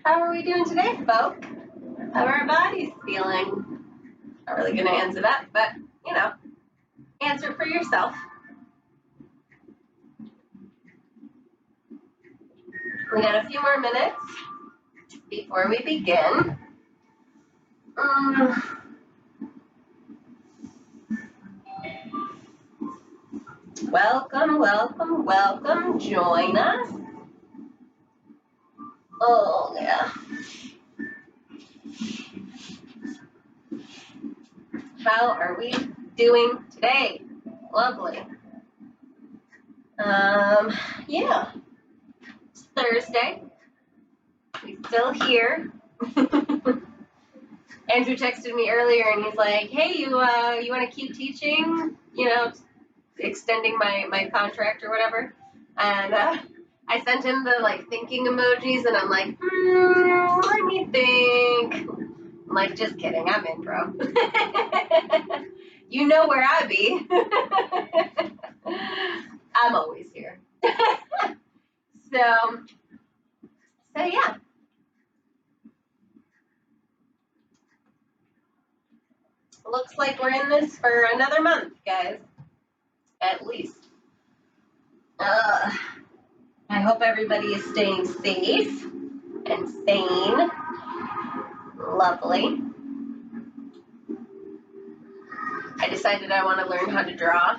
how are we doing today, folk? How are our bodies feeling? Not really going to answer that, but, you know, answer for yourself. We got a few more minutes before we begin. Welcome, welcome, welcome. Join us. Oh, yeah. How are we doing today? Lovely. Yeah. It's Thursday. We're still here. Andrew texted me earlier and he's like, hey, you want to keep teaching? You know, extending my contract or whatever. And I sent him the like thinking emojis and I'm like, let me think. I'm like, just kidding, I'm in, bro. You know where I be. I'm always here. So yeah. Looks like we're in this for another month, guys. At least. I hope everybody is staying safe and sane. Lovely. I decided I want to learn how to draw.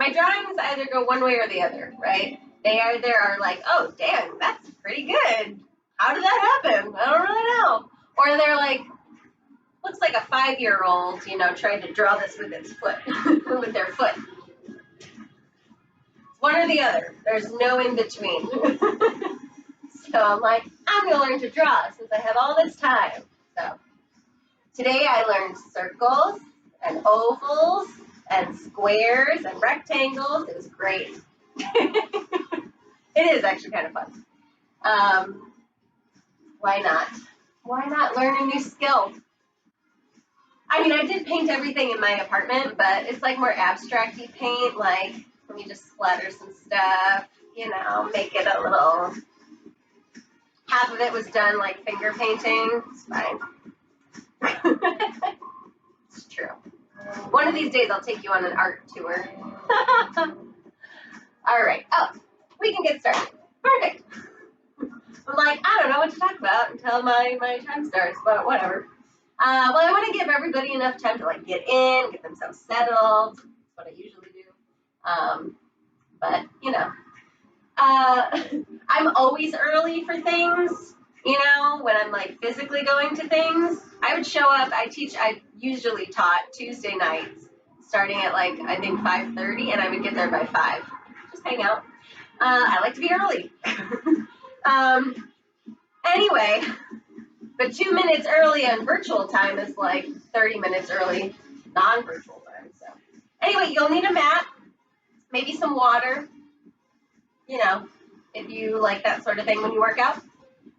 My drawings either go one way or the other, right? They either are like, oh, dang, that's pretty good. How did that happen? I don't really know. Or they're like, looks like a 5-year-old, you know, trying to draw this with its foot, with their foot. One or the other. There's no in between. So I'm like, I'm going to learn to draw since I have all this time. So today I learned circles and ovals and squares and rectangles. It was great. It is actually kind of fun. Why not? Why not learn a new skill? I mean, I did paint everything in my apartment, but it's like more abstract-y paint, like let me just splatter some stuff, you know, make it a little, half of it was done like finger painting. It's fine. It's true. One of these days I'll take you on an art tour. All right. Oh, we can get started. Perfect. I'm like, I don't know what to talk about until my time starts, but whatever. Well, I want to give everybody enough time to like get in, get themselves settled. That's what I usually do. But you know, I'm always early for things. You know, when I'm like physically going to things, I would show up. I usually taught Tuesday nights, starting at like I think 5:30, and I would get there by 5. Just hang out. I like to be early. Anyway. But 2 minutes early on virtual time is like 30 minutes early non-virtual time. So anyway, you'll need a mat, maybe some water, you know, if you like that sort of thing when you work out.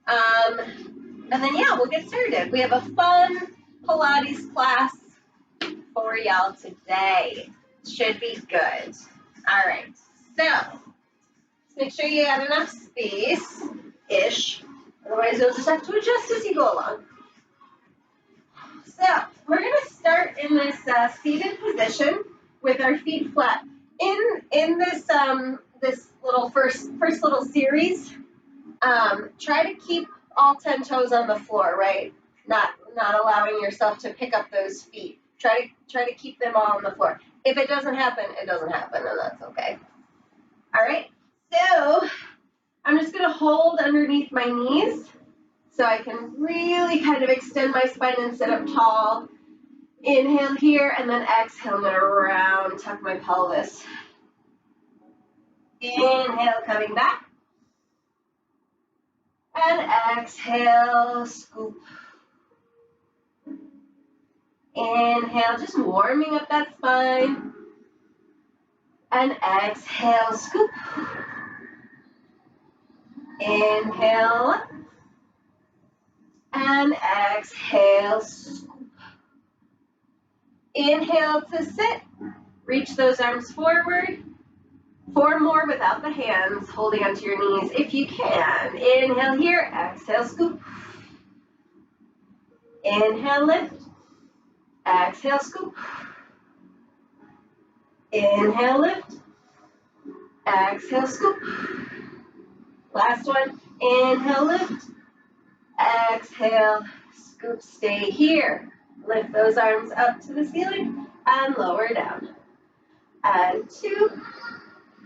And then, yeah, we'll get started. We have a fun Pilates class for y'all today. Should be good. All right. So let's make sure you have enough space-ish. Otherwise, you'll just have to adjust as you go along. So we're going to start in this seated position with our feet flat. In this this little first little series, try to keep all 10 toes on the floor, right? Not allowing yourself to pick up those feet. Try to keep them all on the floor. If it doesn't happen, it doesn't happen, and that's okay. All right. So I'm just going to hold underneath my knees so I can really kind of extend my spine and sit up tall. Inhale here, and then exhale, I'm going to round, tuck my pelvis. Inhale, coming back. And exhale, scoop. Inhale, just warming up that spine. And exhale, scoop. Inhale. And exhale, scoop. Inhale to sit. Reach those arms forward. 4 more without the hands, holding onto your knees if you can. Inhale here, exhale, scoop. Inhale, lift. Exhale, scoop. Inhale, lift. Exhale, scoop. Last one. Inhale, lift. Exhale, scoop. Stay here. Lift those arms up to the ceiling and lower down. And 2,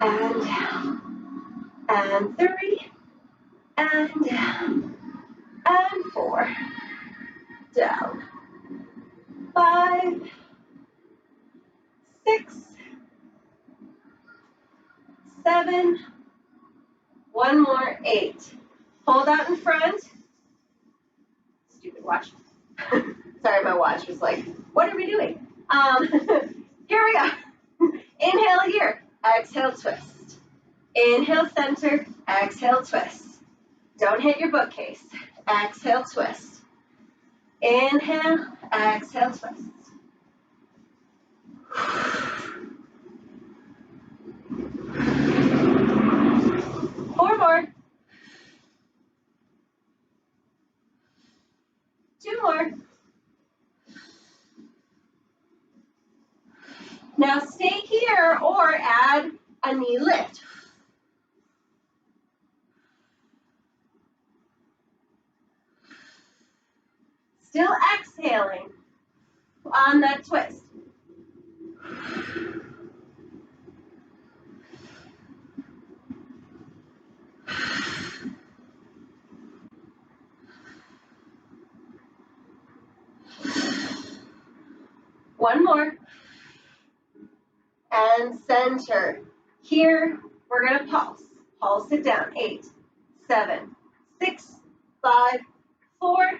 and down, and 3, and down, and 4, down, 5, 6, 7, one more, 8. Hold out in front. Stupid watch. Sorry, my watch was like, what are we doing? Here we go. Inhale here, exhale, twist. Inhale, center, exhale, twist. Don't hit your bookcase. Exhale, twist. Inhale, exhale, twist. 4 more. 2 more. Now stay here or add a knee lift. Still exhaling on that twist. One more. And center. Here, we're going to pulse. Pulse it down. 8, 7, 6, 5, 4,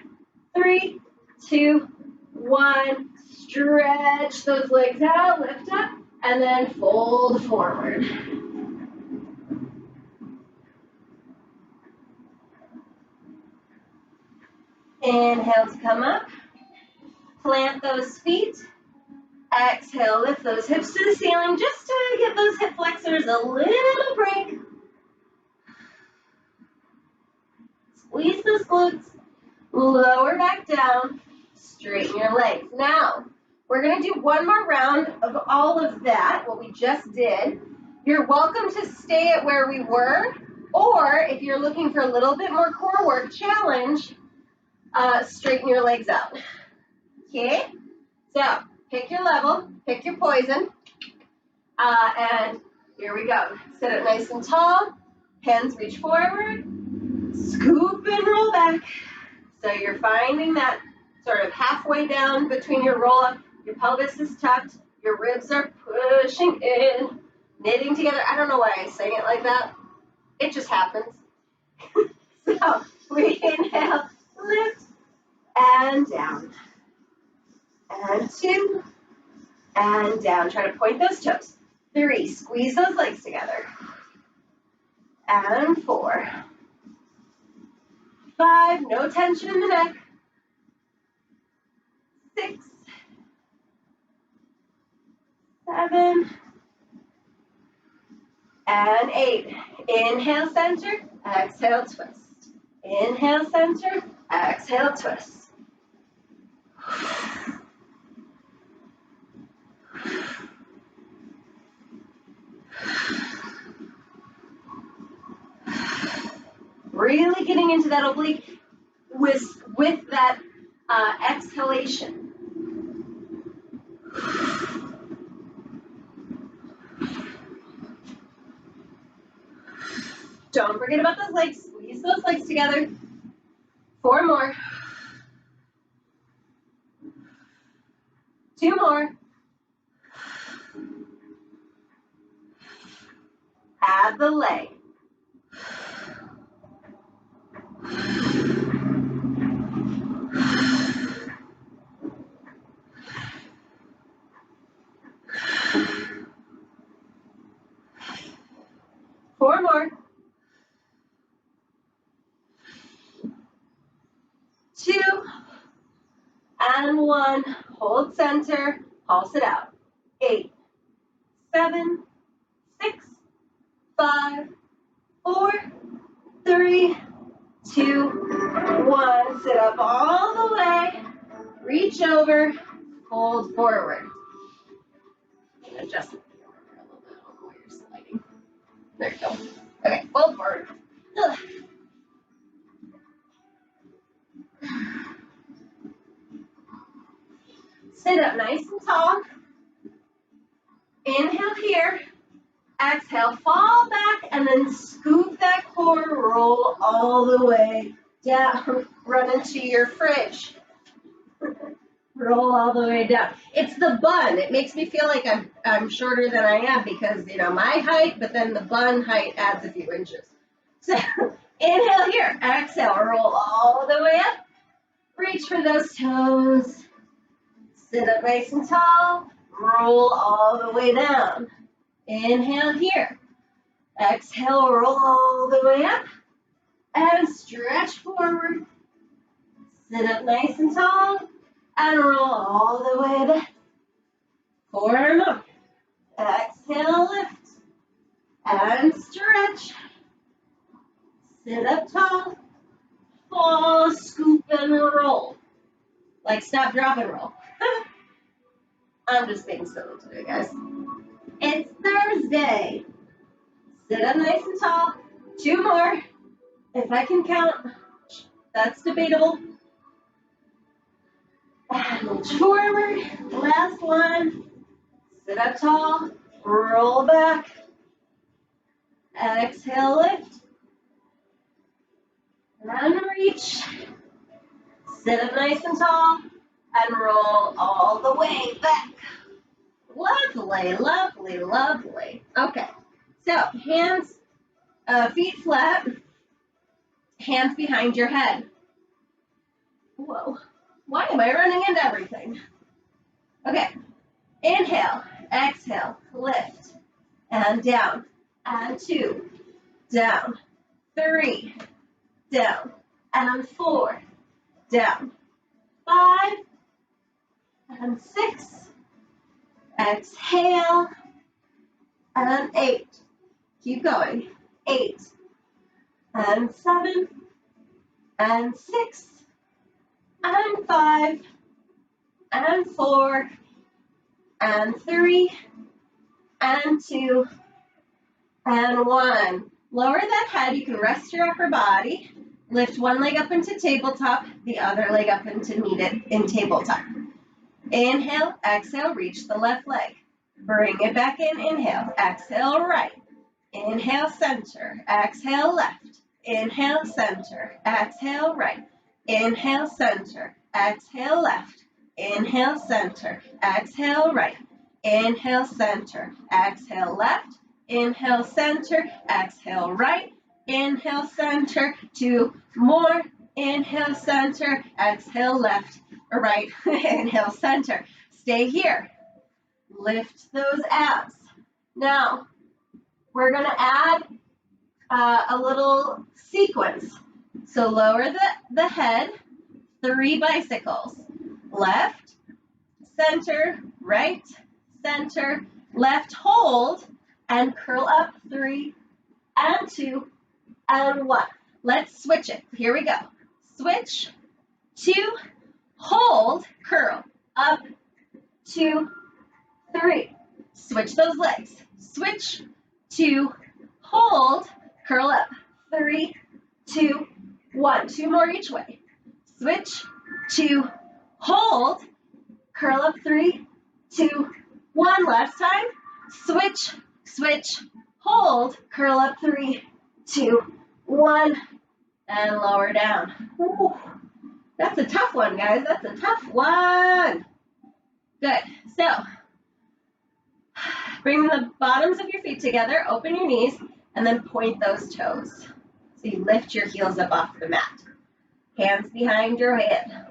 3, 2, 1. Stretch those legs out, lift up, and then fold forward. Inhale to come up. Plant those feet. Exhale, lift those hips to the ceiling just to give those hip flexors a little break. Squeeze those glutes. Lower back down. Straighten your legs. Now, we're going to do one more round of all of that, what we just did. You're welcome to stay at where we were, or if you're looking for a little bit more core work challenge, straighten your legs out. Okay? So, pick your level, pick your poison, and here we go. Sit up nice and tall, hands reach forward, scoop and roll back. So you're finding that sort of halfway down between your roll up, your pelvis is tucked, your ribs are pushing in, knitting together. I don't know why I say it like that. It just happens. So we inhale, lift, and down. And 2, and down. Try to point those toes. 3, squeeze those legs together. And 4. 5, no tension in the neck. 6, 7, and 8. Inhale, center, exhale, twist. Inhale, center, exhale, twist. Really getting into that oblique with that exhalation. Don't forget about those legs. Squeeze those legs together. 4 more. 2 more. Add the leg. Four more. 2, and 1. Hold center. Pulse it out. 8, 7, 6, 5, 4, 3, 2, 1. Sit up all the way. Reach over. Fold forward. Adjust the camera a little bit while you're sliding. There you go. Okay, fold forward. Ugh. Sit up nice and tall. Inhale here. Exhale, fall back, and then scoop that core, roll all the way down. Run into your fridge. Roll all the way down. It's the bun. It makes me feel like I'm shorter than I am because, you know, my height, but then the bun height adds a few inches. So inhale here. Exhale, roll all the way up. Reach for those toes. Sit up nice and tall. Roll all the way down. Inhale here. Exhale, roll all the way up. And stretch forward. Sit up nice and tall. And roll all the way back. 4 more. Exhale, lift. And stretch. Sit up tall. Fall, scoop, and roll. Like stop, drop, and roll. I'm just being silly today, guys. It's Thursday. Sit up nice and tall. 2 more. If I can count, that's debatable. And reach forward. Last one. Sit up tall. Roll back. Exhale, lift. And reach. Sit up nice and tall. And roll all the way back. Lovely, lovely, lovely. Okay, so hands, feet flat, hands behind your head. Whoa, why am I running into everything? Okay, inhale, exhale, lift, and down, and 2, down, 3, down, and 4, down, 5, and 6, exhale, and 8. Keep going. 8, and 7, and 6, and 5, and 4, and 3, and 2, and 1. Lower that head. You can rest your upper body. Lift one leg up into tabletop, the other leg up into kneaded in tabletop. Inhale, exhale, reach the left leg. Bring it back in, inhale, exhale, right. Inhale, center, exhale, left. Inhale, center, exhale, right. Inhale, center, exhale, left. Inhale, center, exhale, right. Inhale, center, exhale, left. Inhale, center, exhale, right. Inhale, center, 2 more. Inhale, center, exhale, left. Or right, inhale, center. Stay here. Lift those abs. Now, we're going to add a little sequence. So lower the head, 3 bicycles. Left, center, right, center, left, hold, and curl up 3, and 2, and 1. Let's switch it. Here we go. Switch, 2, hold, curl, up, 2, 3. Switch those legs. Switch, 2, hold, curl up, 3, 2, 1. 2 more each way. Switch, 2, hold, curl up, 3, 2, 1. Last time. Switch, switch, hold, curl up, 3, 2, 1, and lower down. Ooh. That's a tough one, guys. That's a tough one. Good. So, bring the bottoms of your feet together, open your knees, and then point those toes. So you lift your heels up off the mat. Hands behind your head.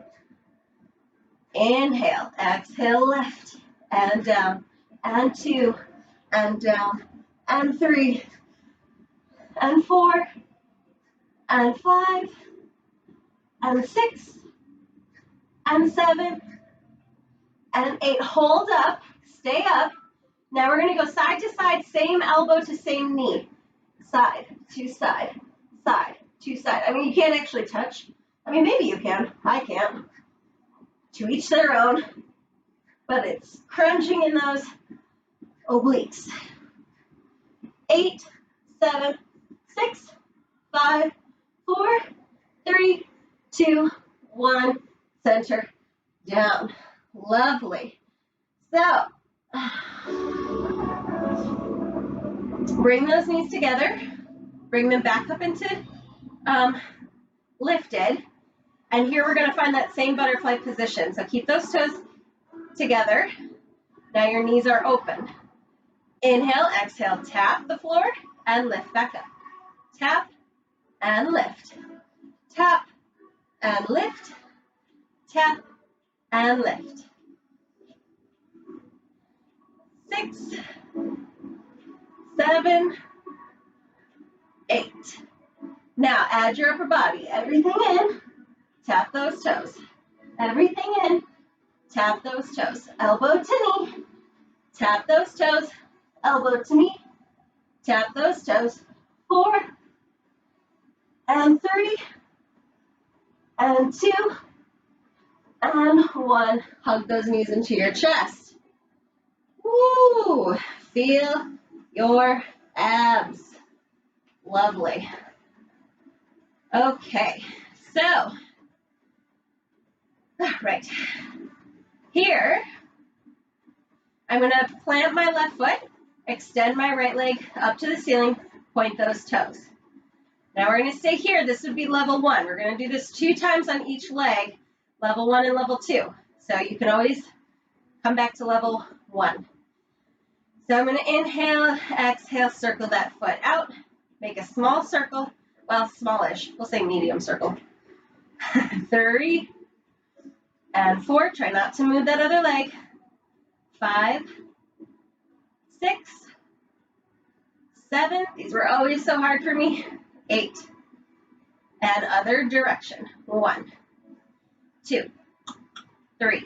Inhale, exhale, left, and down, and 2, and down, and 3, and 4, and 5, and 6, and 7, and 8. Hold up, stay up. Now we're going to go side to side, same elbow to same knee. side to side, side to side. I mean, you can't actually touch. I mean, maybe you can. I can't. To each their own. But it's crunching in those obliques. 8, 7, 6, 5, 4, 3, 2, 1. Center down. Lovely. So, bring those knees together. Bring them back up into lifted. And here we're going to find that same butterfly position. So keep those toes together. Now your knees are open. Inhale, exhale, tap the floor and lift back up. Tap and lift. Tap and lift. Tap and lift. 6, 7, 8. Now add your upper body. Everything in. Tap those toes. Everything in. Tap those toes. Elbow to knee. Tap those toes. Elbow to knee. Tap those toes. 4 and 3 and 2 and 1. Hug those knees into your chest. Woo! Feel your abs. Lovely. Okay, so, right. Here, I'm going to plant my left foot, extend my right leg up to the ceiling, point those toes. Now we're going to stay here. This would be level 1. We're going to do this 2 times on each leg, level 1 and level 2. So you can always come back to level 1. So I'm going to inhale, exhale, circle that foot out, make a small circle, well, smallish, we'll say medium circle. 3 and 4, try not to move that other leg. 5, 6, 7, these were always so hard for me. 8, and other direction. 1, 2, 3,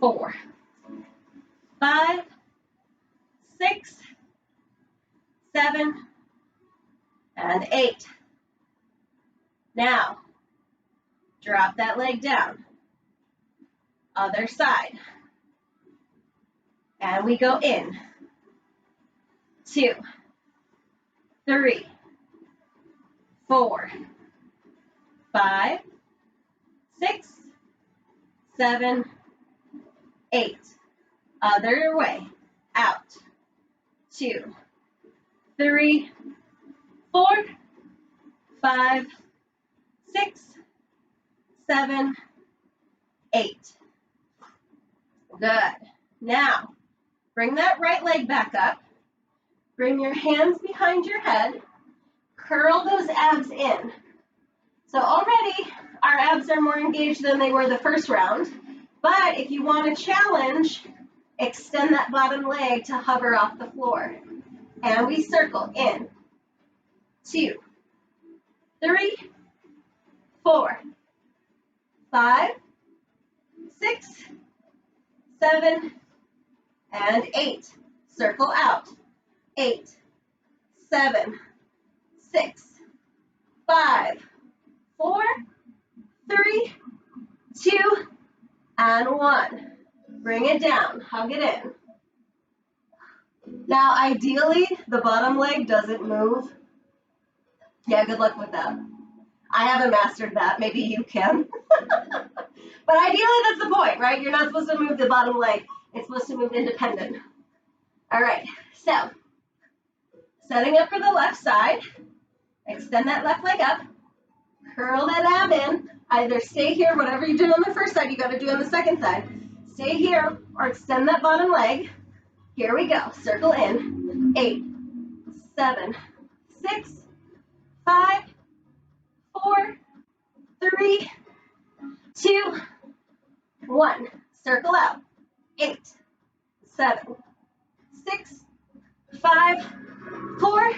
4, 5, 6, 7, and 8. Now, drop that leg down. Other side. And we go in. 2, 3, 4, 5, 6, 7, 8. Other way. Out. 2, 3, 4, 5, 6, 7, 8. Good. Now, bring that right leg back up. Bring your hands behind your head. Curl those abs in. So already our abs are more engaged than they were the first round. But if you want to challenge, extend that bottom leg to hover off the floor. And we circle in. 2, 3, 4, 5, 6, 7, and 8. Circle out. 8, 7, 6, 5, 4, 3, 2, and 1. Bring it down. Hug it in. Now, ideally, the bottom leg doesn't move. Yeah, good luck with that. I haven't mastered that. Maybe you can. But ideally, that's the point, right? You're not supposed to move the bottom leg. It's supposed to move independent. All right, so setting up for the left side. Extend that left leg up. Curl that ab in. Either stay here, whatever you did on the first side, you got to do on the second side. Stay here or extend that bottom leg. Here we go. Circle in. 8, 7, 6, 5, 4, 3, 2, 1. Circle out. 8, 7, 6, 5, 4,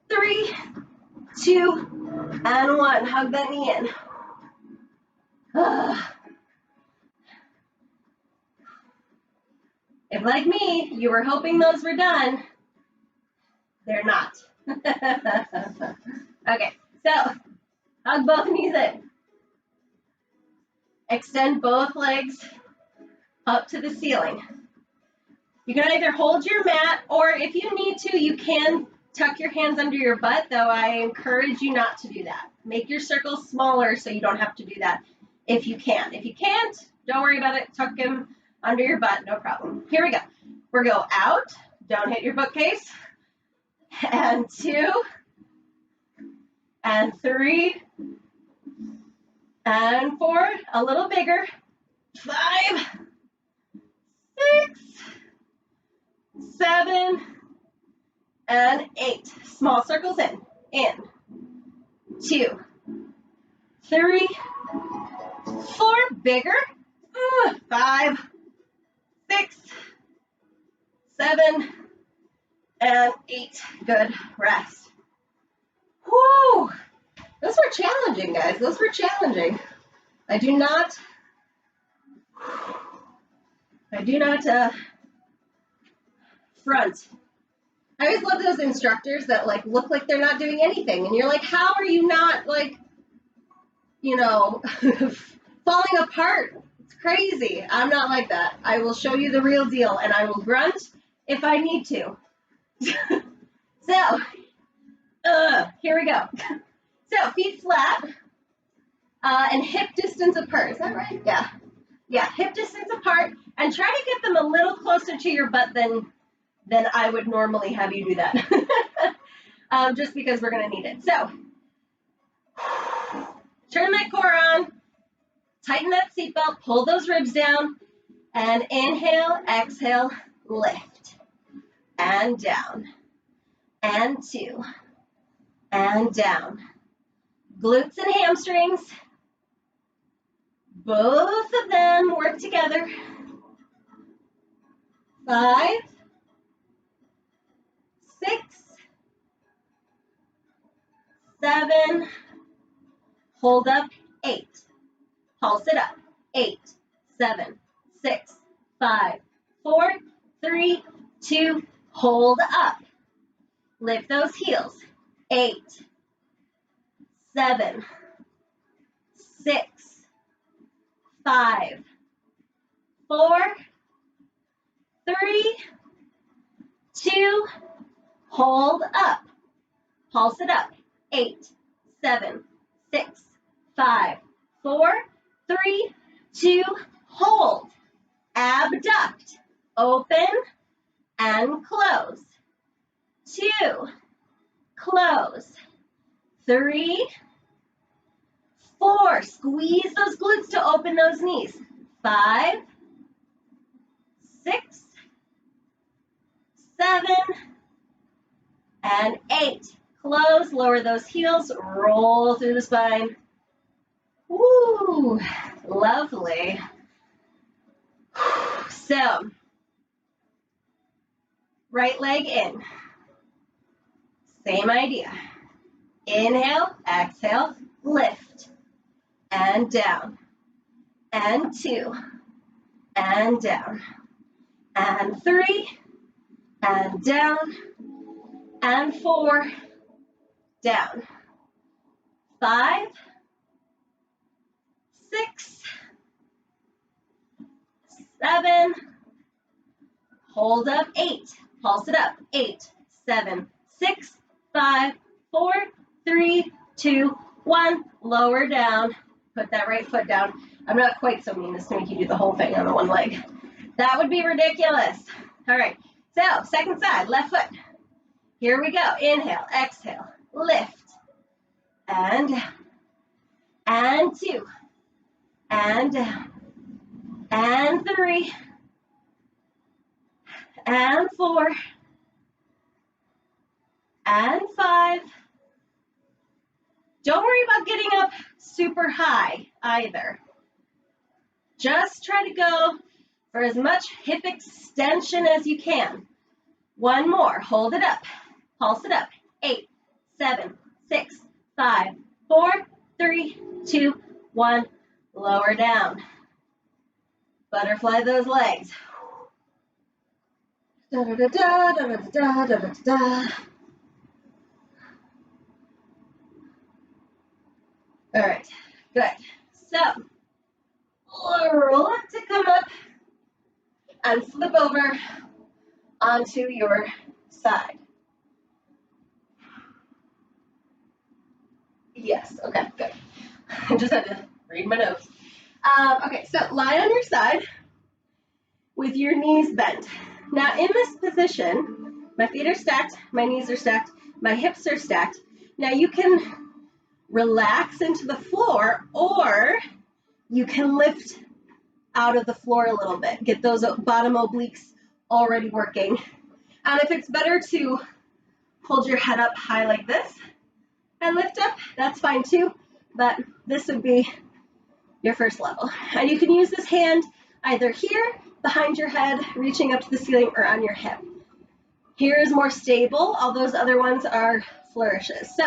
3, 2, and 1. Hug that knee in. If, like me, you were hoping those were done, They're not. Okay, so hug both knees in. Extend both legs up to the ceiling. You can either hold your mat, or if you need to, you can tuck your hands under your butt, though I encourage you not to do that. Make your circles smaller so you don't have to do that if you can. If you can't, don't worry about it. Tuck them under your butt, no problem. Here we go. We're going to go out. Don't hit your bookcase. And 2, and 3, and 4. A little bigger. 5, 6, 7, and 8. Small circles in. In. 2, 3, 4. Bigger. 5, 6, 7, and 8. Good. Rest. Whoo! Those were challenging, guys. Those were challenging. I do not front. I always love those instructors that like look like they're not doing anything, and you're like, how are you not like, falling apart? It's crazy. I'm not like that. I will show you the real deal, and I will grunt if I need to. So, here we go. So feet flat and hip distance apart. Is that right? Yeah. Yeah, hip distance apart, and try to get them a little closer to your butt than I would normally have you do that. Just because we're going to need it. So, turn that core on, tighten that seatbelt, pull those ribs down, and inhale, exhale, lift, and down, and 2, and down. Glutes and hamstrings, both of them work together. 5, 6, 7, hold up, 8, pulse it up, 8, 7, 6, 5, 4, 3, 2, hold up. Lift those heels, 8, 7, 6, 5, 4, 3, 2, hold up. Pulse it up. 8, 7, 6, 5, 4, 3, 2, hold. Abduct. Open and close. 2, close. 3, 4. Squeeze those glutes to open those knees. 5, 6, 7, and 8. Close, lower those heels, roll through the spine. Woo, lovely. So, right leg in. Same idea. Inhale, exhale, lift, and down, and 2, and down, and 3, and down, and 4, down, 5, 6, 7, hold up, 8, pulse it up, 8, 7, 6, 5, 4, 3, 2, 1, lower down, put that right foot down. I'm not quite so mean as to make you do the whole thing on the one leg. That would be ridiculous. All right, so second side, left foot. Here we go, inhale, exhale, lift, and down, and 2, and down, and 3, and 4, and 5. Don't worry about getting up super high either. Just try to go for as much hip extension as you can. One more, hold it up, pulse it up, 8, 7, 6, 5, 4, 3, 2, 1, lower down. Butterfly those legs. Da, da, da, da, da, da, da, da, da, da. All right, good. So, roll up to come up and flip over onto your side. Yes, okay, good. I just had to read my notes. Okay, so lie on your side with your knees bent. Now in this position, my feet are stacked, my knees are stacked, my hips are stacked. Now you can relax into the floor, or you can lift out of the floor a little bit. Get those bottom obliques already working. And if it's better to hold your head up high like this and lift up, that's fine too, but this would be your first level. And you can use this hand either here, behind your head, reaching up to the ceiling, or on your hip. Here is more stable. All those other ones are flourishes. So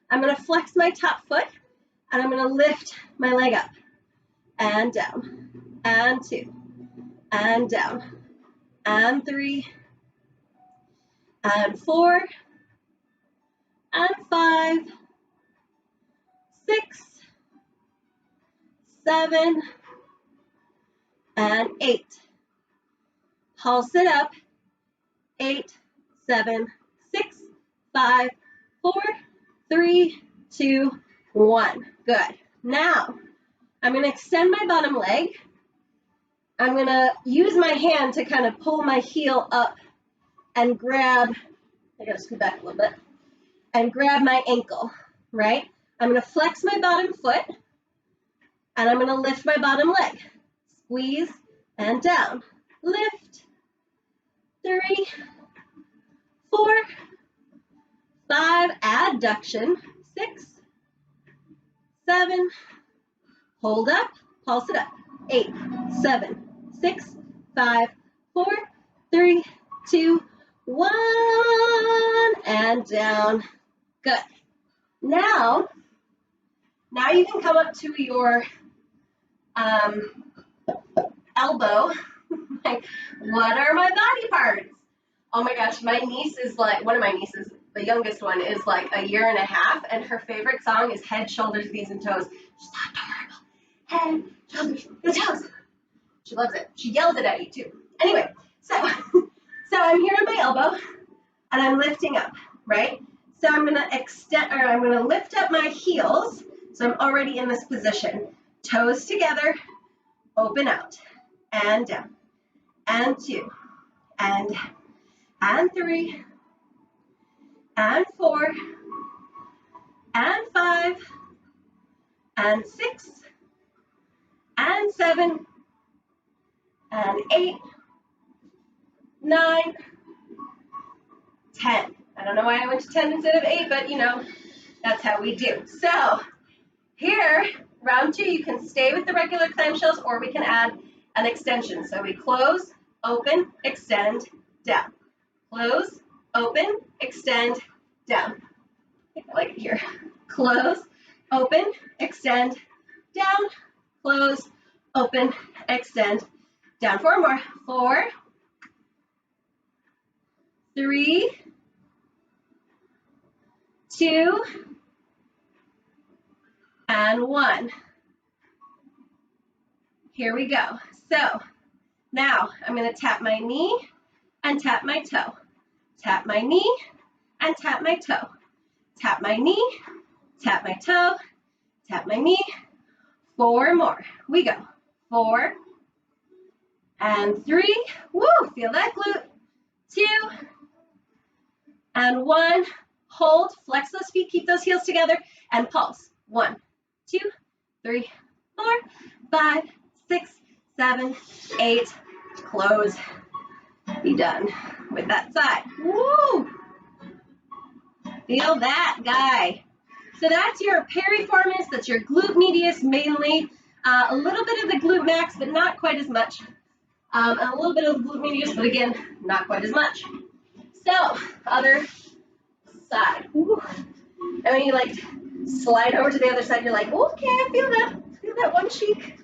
I'm going to flex my top foot, and I'm going to lift my leg up and down, and 2, and down, and 3, and 4, and 5, 6, 7, and 8. Pulse it up. 8, 7, 6, 5, 4, 3, 2, 1. Good. Now, I'm going to extend my bottom leg. I'm going to use my hand to kind of pull my heel up and grab, I got to scoot back a little bit, and grab my ankle, right? I'm going to flex my bottom foot, and I'm going to lift my bottom leg. Squeeze and down. Lift. 3, 4, 5, adduction, 6, 7, hold up, pulse it up, 8, 7, 6, 5, 4, 3, 2, 1, and down. Good. Now you can come up to your elbow. Like, what are my body parts? Oh my gosh, my niece is like, one of my nieces, the youngest one, is like a year and a half, and her favorite song is Head, Shoulders, Knees, and Toes. She's adorable. Head, shoulders, and toes. She loves it. She yells it at you too. Anyway, so I'm here on my elbow, and I'm lifting up, right? So I'm gonna I'm gonna lift up my heels. So I'm already in this position. Toes together, open out, and down, and 2, and 3, and 4, and 5, and 6, and 7, and 8, 9, 10. I don't know why I went to 10 instead of 8, but you know, that's how we do. So here, round 2, you can stay with the regular clamshells, or we can add an extension. So we close, open, extend, down. Close, open, extend, down. I think I like it here. Close, open, extend, down. Close, open, extend, down. 4 more. 4, 3, 2, and 1. Here we go. So now I'm going to tap my knee and tap my toe. Tap my knee and tap my toe. Tap my knee, tap my toe, tap my knee. 4 more. We go. 4 and 3. Woo, feel that glute. 2 and 1. Hold, flex those feet, keep those heels together, and pulse. 1, 2, 3, 4, 5, 6, 7, 8. Close. Be done with that side. Woo! Feel that, guy. So that's your piriformis, that's your glute medius mainly. A little bit of the glute max, but not quite as much. And a little bit of glute medius, but again, not quite as much. So, other side. Ooh. And when you like slide over to the other side, you're like, okay, I feel that one cheek.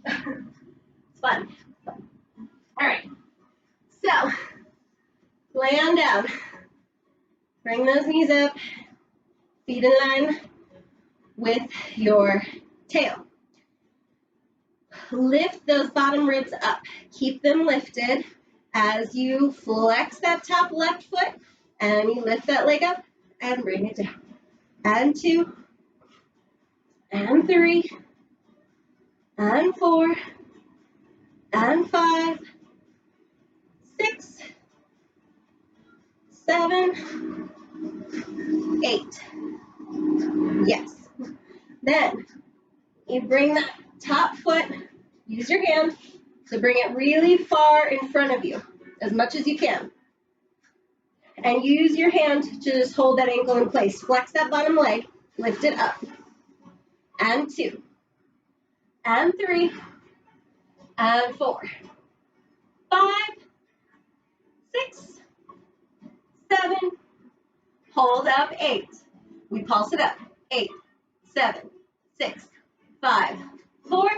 It's fun. All right. So, lay on down. Bring those knees up. Feet in line with your tail. Lift those bottom ribs up. Keep them lifted as you flex that top left foot and you lift that leg up and bring it down. And 2, and 3, and 4, and 5, 6, 7, 8. Yes. Then you bring that top foot, use your hand to bring it really far in front of you, as much as you can. And use your hand to just hold that ankle in place. Flex that bottom leg, lift it up. And 2, and 3, and 4, 5, 6, 7, hold up, 8. We pulse it up. 8, 7, 6, 5, 4,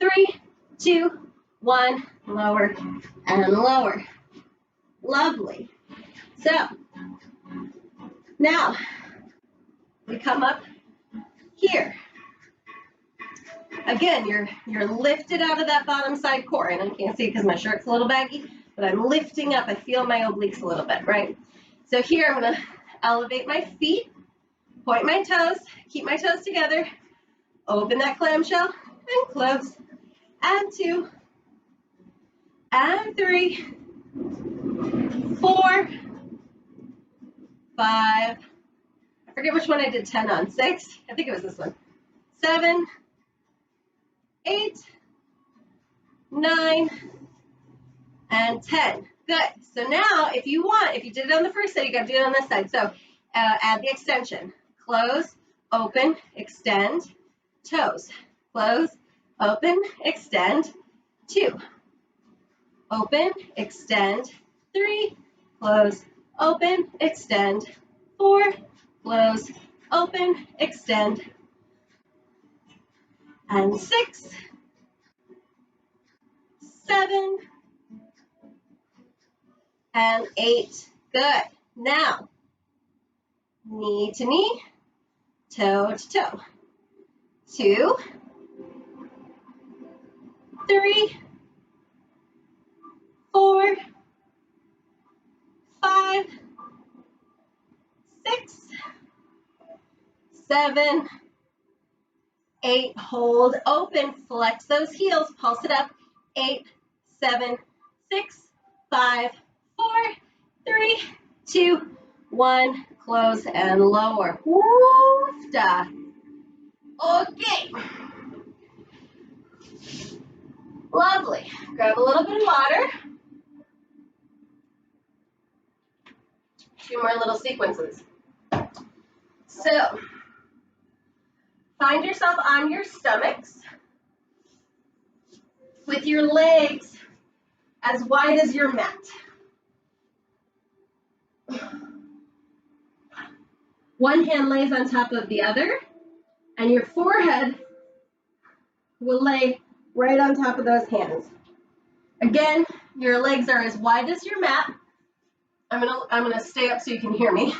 3, 2, 1. Lower and lower. Lovely. So, now we come up here. Again, you're lifted out of that bottom side core, and I can't see because my shirt's a little baggy, but I'm lifting up. I feel my obliques a little bit, right? So here I'm going to elevate my feet, point my toes, keep my toes together, open that clamshell, and close, and 2, and 3, 4, 5, I forget which one I did 10 on, 6, I think it was this one, 7, 8, 9, and 10. Good. So now, if you did it on the first side, you got to do it on this side. So add the extension. Close, open, extend, toes. Close, open, extend, 2. Open, extend, 3. Close, open, extend, 4. Close, open, extend, and 6, 7, and 8. Good. Now, knee to knee, toe to toe. 2, 3, 4, 5, 6, 7, 8. Hold open. Flex those heels. Pulse it up. 8, 7, 6, 5, 4, 3, 2, 1. Close and lower. Woofda. Okay. Lovely. Grab a little bit of water. 2 more little sequences. So, find yourself on your stomachs with your legs as wide as your mat. One hand lays on top of the other, and your forehead will lay right on top of those hands. Again, your legs are as wide as your mat. I'm gonna stay up so you can hear me.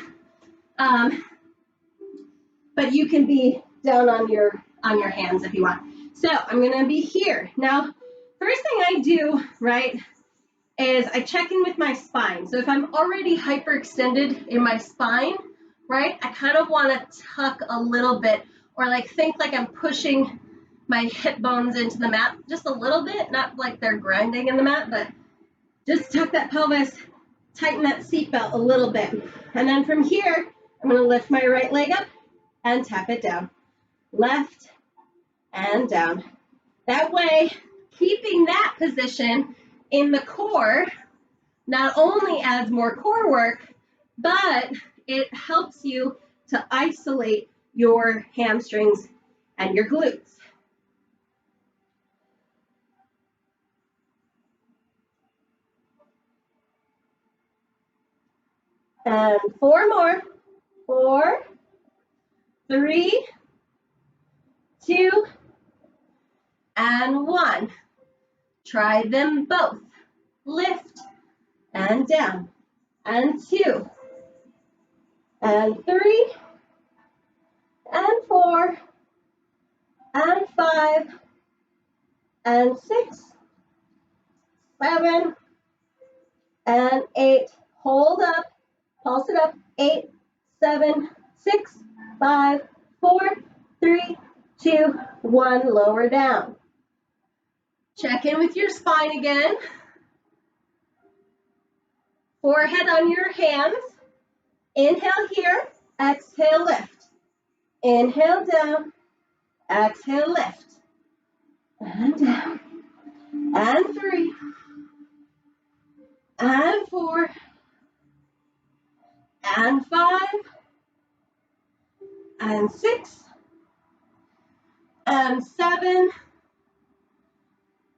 But you can be down on your hands if you want. So I'm gonna be here. Now, first thing I do, right, is I check in with my spine. So if I'm already hyperextended in my spine, right, I kind of want to tuck a little bit, or like think like I'm pushing my hip bones into the mat just a little bit, not like they're grinding in the mat, but just tuck that pelvis, tighten that seatbelt a little bit. And then from here, I'm going to lift my right leg up and tap it down. Left and down. That way, keeping that position in the core not only adds more core work, but it helps you to isolate your hamstrings and your glutes. And 4 more. 4, 3, 2, and 1. Try them both. Lift and down. And 2, and 3, and 4, and 5, and 6, 7, and 8. Hold up, pulse it up. 8, 7, 6, 5, 4, 3, 2, 1. Lower down. Check in with your spine again. Forehead on your hands. Inhale here, exhale, lift. Inhale down, exhale, lift. And down. And 3. And 4. And 5. And 6. And 7.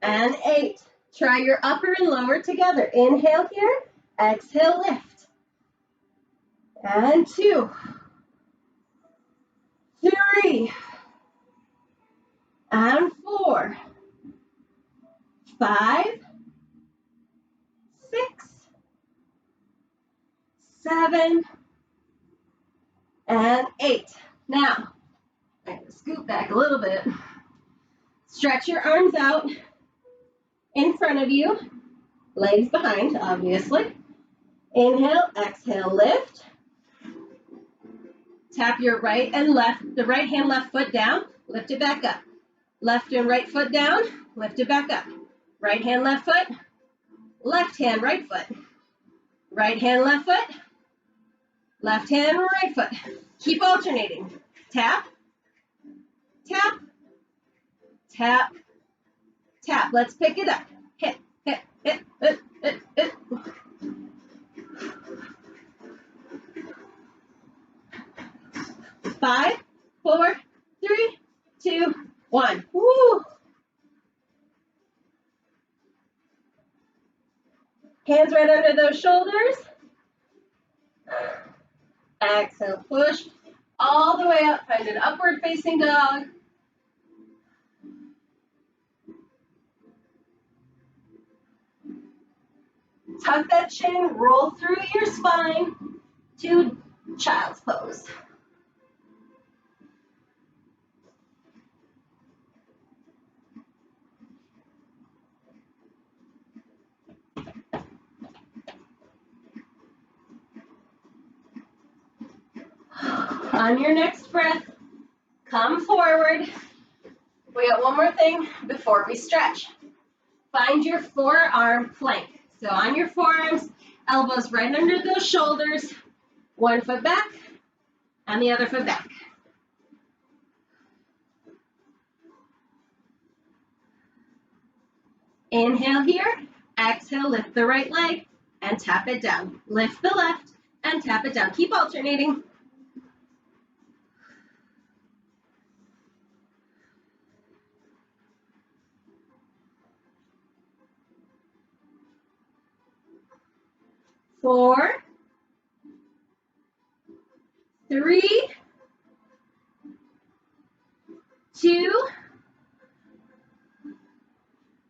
And 8. Try your upper and lower together. Inhale here, exhale, lift. And 2. 3. And 4. 5. 6. 7. And 8. Now, I'm going to scoot back a little bit. Stretch your arms out in front of you, legs behind, obviously. Inhale, exhale, lift. Tap your right and left, the right hand, left foot down, lift it back up. Left and right foot down, lift it back up. Right hand, left foot, left hand, right foot. Right hand, left foot, left hand, right foot. Keep alternating. Tap, tap, tap, tap. Let's pick it up. Hit, hit, hit, hit, hit, hit. Five, 4, 3, 2, 1. Woo! Hands right under those shoulders. Exhale, push all the way up. Find an upward facing dog. Tuck that chin, roll through your spine to child's pose. On your next breath, come forward. We got one more thing before we stretch. Find your forearm plank. So on your forearms, elbows right under those shoulders, one foot back and the other foot back. Inhale here, exhale, lift the right leg and tap it down. Lift the left and tap it down. Keep alternating. Four, 3, 2,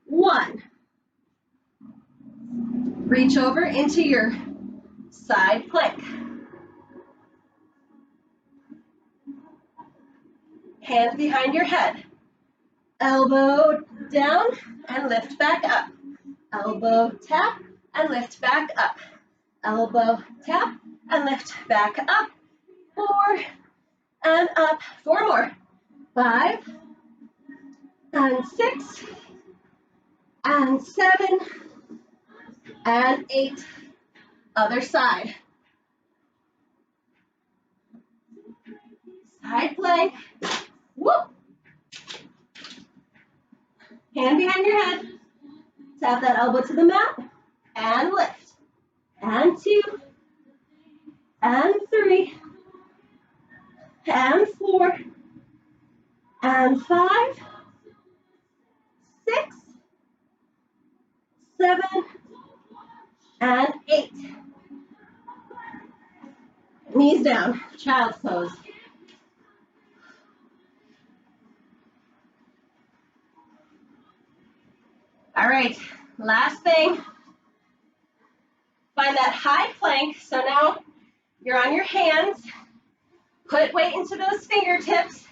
1. Reach over into your side plank. Hands behind your head. Elbow down and lift back up. Elbow tap and lift back up. Elbow tap and lift back up. 4 and up. 4 more. 5 and 6 and 7 and 8. Other side. Side plank. Whoop. Hand behind your head. Tap that elbow to the mat and lift. And 2 and 3 and 4 and 5, 6, 7 and 8. Knees down, child's pose. All right, last thing. Find that high plank. So now you're on your hands. Put weight into those fingertips.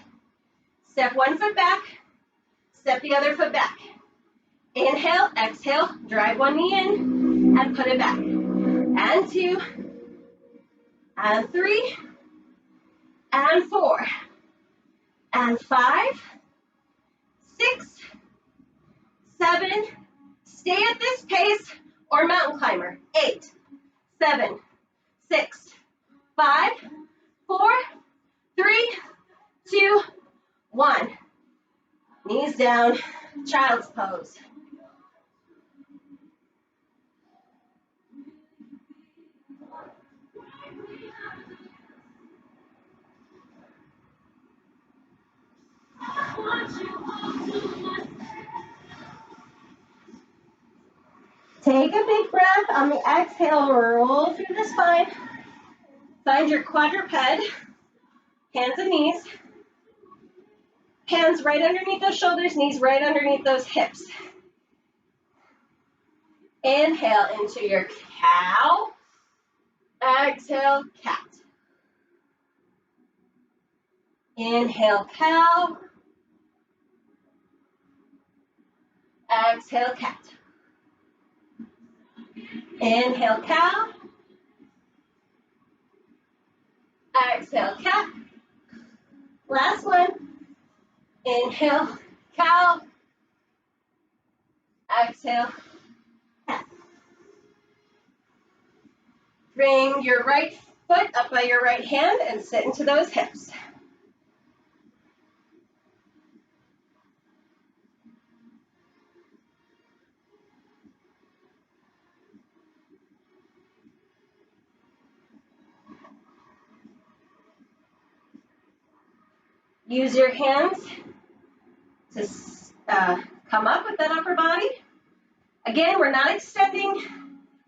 Step one foot back, step the other foot back. Inhale, exhale, drive one knee in, and put it back. And 2, and 3, and 4, and 5, 6, 7, stay at this pace, or mountain climber. 8, 7, 6, 5, 4, 3, 2, 1. Knees down, child's pose. Take a big breath. On the exhale, roll through the spine. Find your quadruped, hands and knees. Hands right underneath those shoulders, knees right underneath those hips. Inhale into your cow. Exhale, cat. Inhale, cow. Exhale, cat. Inhale, cow. Exhale, cat. Last one. Inhale, cow. Exhale, cat. Bring your right foot up by your right hand and sit into those hips. Use your hands to come up with that upper body. Again, we're not extending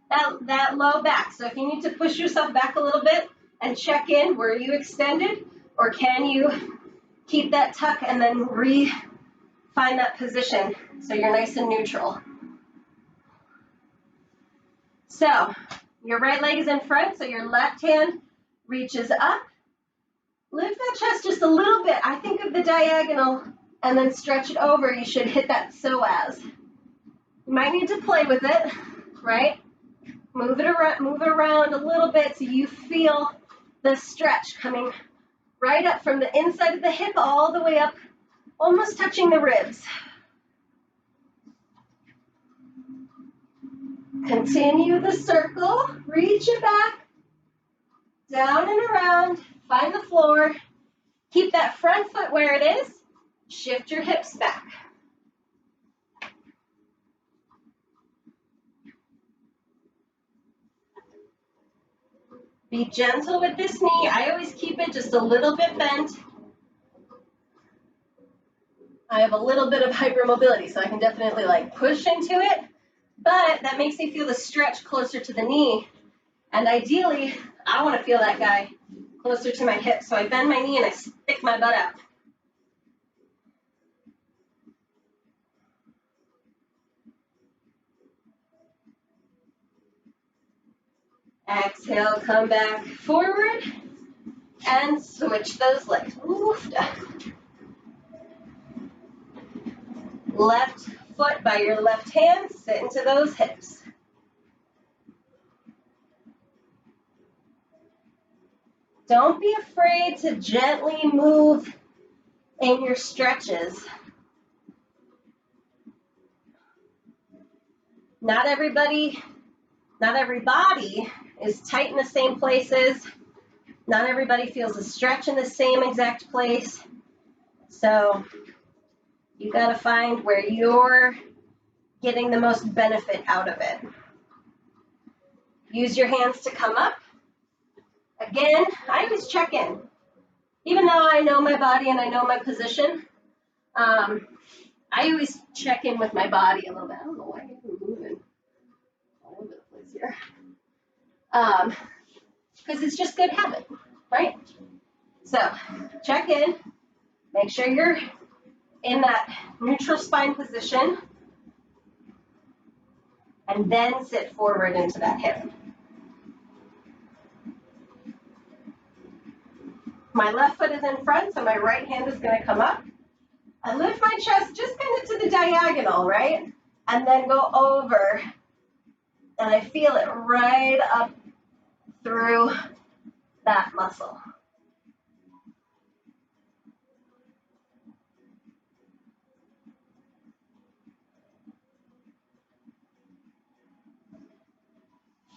that low back. So if you need to push yourself back a little bit and check in, were you extended? Or can you keep that tuck and then find that position so you're nice and neutral? So your right leg is in front, so your left hand reaches up. Lift that chest just a little bit. I think of the diagonal and then stretch it over. You should hit that psoas. You might need to play with it, right? Move it around a little bit so you feel the stretch coming right up from the inside of the hip all the way up, almost touching the ribs. Continue the circle. Reach it back, down and around. Find the floor. Keep that front foot where it is. Shift your hips back. Be gentle with this knee. I always keep it just a little bit bent. I have a little bit of hypermobility, so I can definitely push into it, but that makes me feel the stretch closer to the knee. And ideally, I want to feel that guy closer to my hip. So I bend my knee and I stick my butt out. Exhale, come back forward and switch those legs. Oof. Left foot by your left hand, sit into those hips. Don't be afraid to gently move in your stretches. Not every body is tight in the same places. Not everybody feels a stretch in the same exact place. So you got to find where you're getting the most benefit out of it. Use your hands to come up. Again, I always check in. Even though I know my body and I know my position, I always check in with my body a little bit. I don't know why you're moving all over the place here. Because it's just good habit, right? So check in. Make sure you're in that neutral spine position. And then sit forward into that hip. My left foot is in front, so my right hand is going to come up. I lift my chest just kind of to the diagonal, right? And then go over, and I feel it right up through that muscle.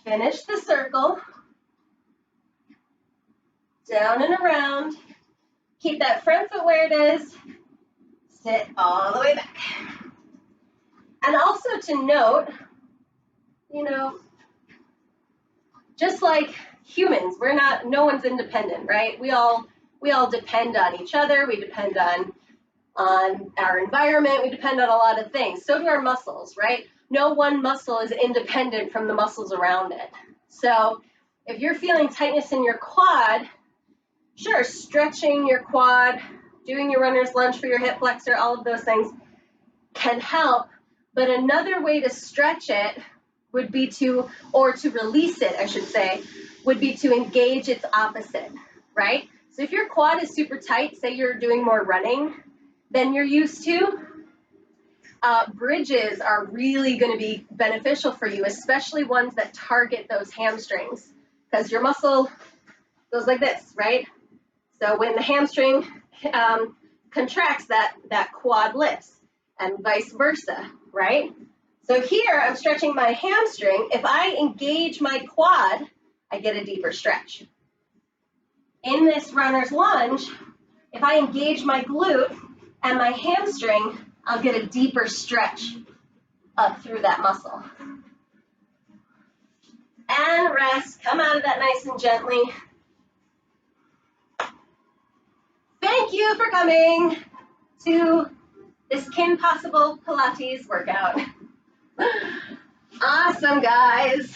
Finish the circle. Down and around. Keep that front foot where it is. Sit all the way back. And also to note, you know, just like humans, no one's independent, right? We all depend on each other. We depend on our environment. We depend on a lot of things. So do our muscles, right? No one muscle is independent from the muscles around it. So if you're feeling tightness in your quad, sure, stretching your quad, doing your runner's lunge for your hip flexor, all of those things can help. But another way to stretch it would be to release it, I should say, would be to engage its opposite, right? So if your quad is super tight, say you're doing more running than you're used to, bridges are really going to be beneficial for you, especially ones that target those hamstrings, because your muscle goes like this, right? So when the hamstring contracts, that quad lifts, and vice versa, right? So here I'm stretching my hamstring. If I engage my quad, I get a deeper stretch. In this runner's lunge, if I engage my glute and my hamstring, I'll get a deeper stretch up through that muscle. And rest. Come out of that nice and gently. Thank you for coming to this Kim Possible Pilates workout. Awesome, guys.